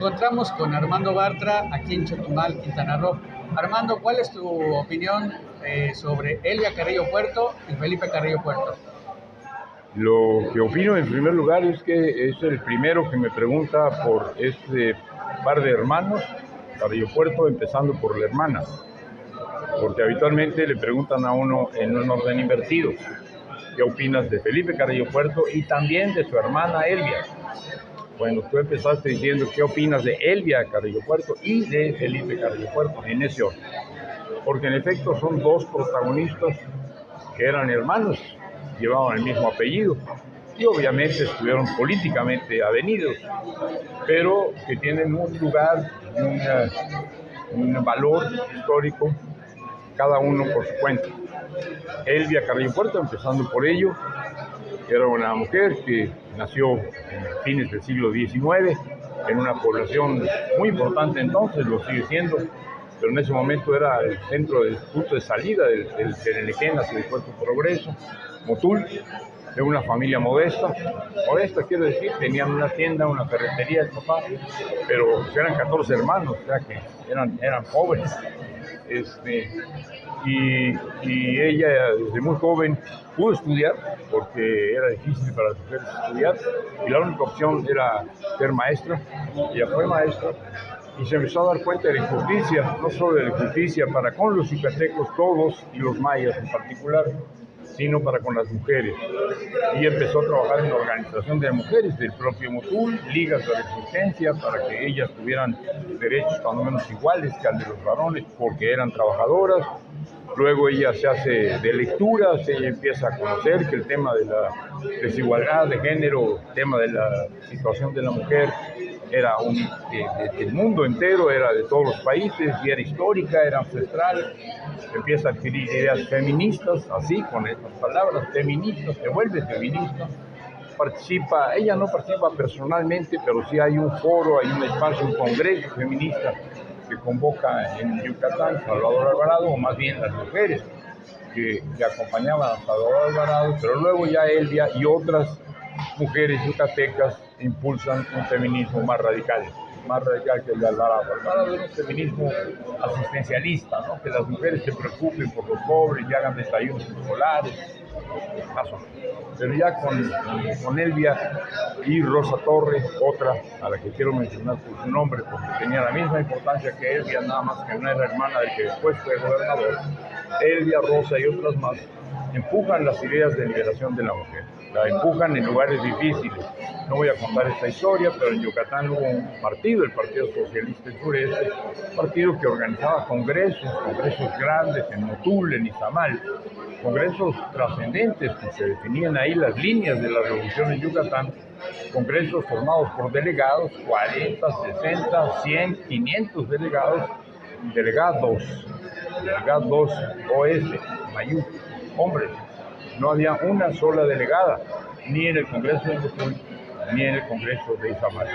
Encontramos con Armando Bartra aquí en Chetumal, Quintana Roo. Armando, ¿cuál es tu opinión sobre Elvia Carrillo Puerto y Felipe Carrillo Puerto? Lo que opino en primer lugar es que es el primero que me pregunta por este par de hermanos, Carrillo Puerto, empezando por la hermana, porque habitualmente le preguntan a uno en un orden invertido. ¿Qué opinas de Felipe Carrillo Puerto y también de su hermana Elvia? Bueno, tú empezaste diciendo qué opinas de Elvia Carrillo Puerto y de Felipe Carrillo Puerto, en ese orden. Porque en efecto son dos protagonistas que eran hermanos, llevaban el mismo apellido y obviamente estuvieron políticamente avenidos, pero que tienen un lugar, un valor histórico, cada uno por su cuenta. Elvia Carrillo Puerto, empezando por ello, era una mujer que nació en fines del siglo XIX, en una población muy importante entonces, lo sigue siendo, pero en ese momento era el centro del punto de salida del Tenenequén hacia el Puerto Progreso, Motul, de una familia modesta. Modesta quiero decir, tenían una tienda, una ferretería, el papá, pero eran 14 hermanos, o sea que eran pobres. Y ella desde muy joven pudo estudiar porque era difícil para las mujeres estudiar y la única opción era ser maestra. Ella fue maestra y se empezó a dar cuenta de la injusticia, no solo de la injusticia para con los yucatecos todos y los mayas en particular, sino para con las mujeres. Y empezó a trabajar en la organización de mujeres del propio Motul, ligas de resistencia para que ellas tuvieran derechos cuando menos iguales que al de los varones, porque eran trabajadoras. Luego ella se hace de lecturas, ella empieza a conocer que el tema de la desigualdad de género, el tema de la situación de la mujer, era del mundo entero, era de todos los países, y era histórica, era ancestral. Empieza a adquirir ideas feministas, así, con estas palabras, feministas, se vuelve feminista. Participa, ella no participa personalmente, pero sí hay un foro, hay un espacio, un congreso feminista que convoca en Yucatán Salvador Alvarado, o más bien las mujeres que acompañaban a Salvador Alvarado, pero luego ya Elvia y otras mujeres yucatecas impulsan un feminismo más radical que el de Alvarado. Alvarado era un feminismo asistencialista, ¿no? Que las mujeres se preocupen por los pobres y hagan desayunos escolares, pero ya con Elvia y Rosa Torres, otra a la que quiero mencionar por su nombre porque tenía la misma importancia que Elvia, nada más que no era hermana del que después fue gobernador. Elvia, Rosa y otras más empujan las ideas de liberación de la mujer, la empujan en lugares difíciles. No voy a contar esta historia, pero en Yucatán hubo un partido, el Partido Socialista del Sureste, un partido que organizaba congresos grandes en Motul, en Izamal, congresos trascendentes que se definían ahí las líneas de la revolución en Yucatán, congresos formados por delegados, 40, 60, 100, 500 delegados OS, mayúsculos, hombres. No había una sola delegada, ni en el Congreso de Motul, ni en el Congreso de Izamal.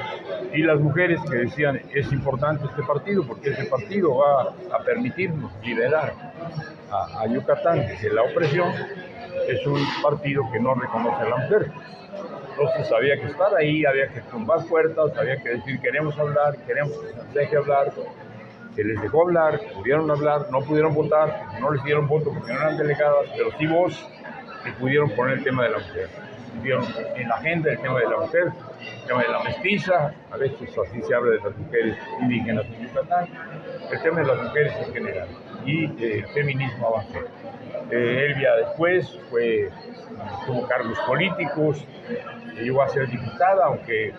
Y las mujeres que decían, es importante este partido, porque este partido va a permitirnos liberar a Yucatán de la opresión. Es un partido que no reconoce a la mujer. Entonces había que estar ahí, había que tumbar puertas, había que decir, queremos hablar, queremos que se nos deje hablar. Se les dejó hablar, pudieron hablar, no pudieron votar, no les dieron voto porque no eran delegadas, pero sí voz, y pudieron poner el tema de la mujer. Pusieron en la agenda el tema de la mujer, el tema de la mestiza, a veces así se habla de las mujeres indígenas en Yucatán, el tema de las mujeres en general, y el feminismo avanzó. Elvia después tuvo cargos políticos, llegó a ser diputada, aunque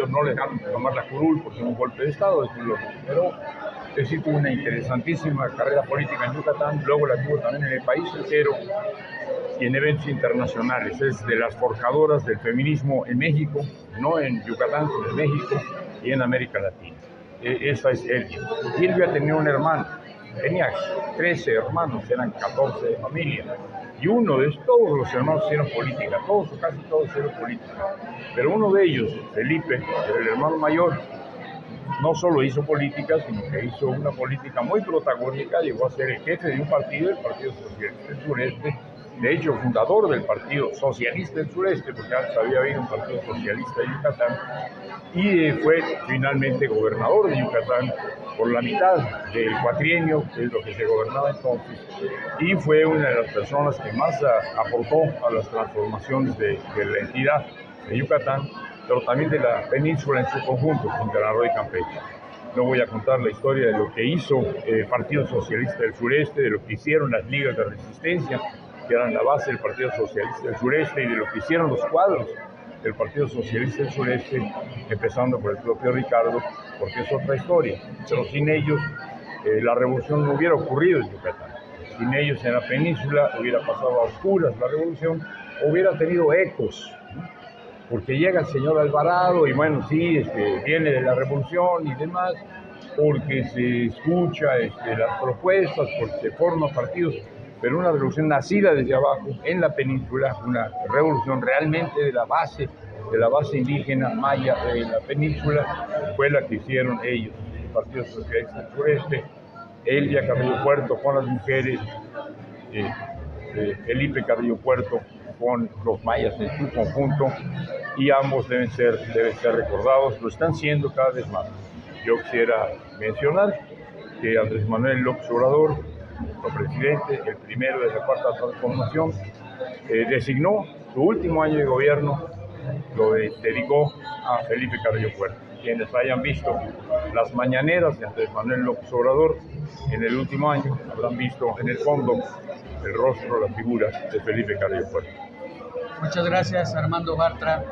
no le dejaron tomar la curul porque hubo un golpe de Estado, eso lo recuperó. Sí tuvo una interesantísima carrera política en Yucatán, luego la tuvo también en el país entero y en eventos internacionales. Es de las forjadoras del feminismo en México, no en Yucatán, sino en México y en América Latina. Esa es Elvia. Y Elvia tenía un hermano, tenía 13 hermanos, eran 14 de familia. Y todos los hermanos hicieron política, todos o casi todos hicieron política. Pero uno de ellos, Felipe, el hermano mayor, no solo hizo política, sino que hizo una política muy protagónica, llegó a ser el jefe de un partido, el Partido Socialista del Sureste, de hecho fundador del Partido Socialista del Sureste, porque antes había habido un Partido Socialista de Yucatán, y fue finalmente gobernador de Yucatán por la mitad del cuatrienio, que es lo que se gobernaba entonces, y fue una de las personas que más aportó a las transformaciones de la entidad de Yucatán, pero también de la península en su conjunto, Quintana Roo y Campeche. No voy a contar la historia de lo que hizo el Partido Socialista del Sureste, de lo que hicieron las ligas de resistencia, que eran la base del Partido Socialista del Sureste, y de lo que hicieron los cuadros del Partido Socialista del Sureste, empezando por el propio Ricardo, porque es otra historia. Pero sin ellos, la revolución no hubiera ocurrido en Yucatán. Sin ellos en la península hubiera pasado a oscuras la revolución, hubiera tenido ecos, porque llega el señor Alvarado y bueno, sí, viene de la revolución y demás, porque se escucha las propuestas, porque se forman partidos, pero una revolución nacida desde abajo en la península, una revolución realmente de la base indígena maya de la península, fue la que hicieron ellos, el Partido Socialista del Sureste, Elvia Carrillo Puerto con las mujeres, Felipe Carrillo Puerto con los mayas en su conjunto, y ambos deben ser recordados, lo están siendo cada vez más. Yo quisiera mencionar que Andrés Manuel López Obrador, nuestro presidente, el primero de la Cuarta Transformación, designó su último año de gobierno, lo dedicó a Felipe Carrillo Puerto. Quienes hayan visto las mañaneras de Andrés Manuel López Obrador en el último año habrán visto en el fondo el rostro, la figura de Felipe Carrillo Puerto. Muchas gracias, Armando Bartra.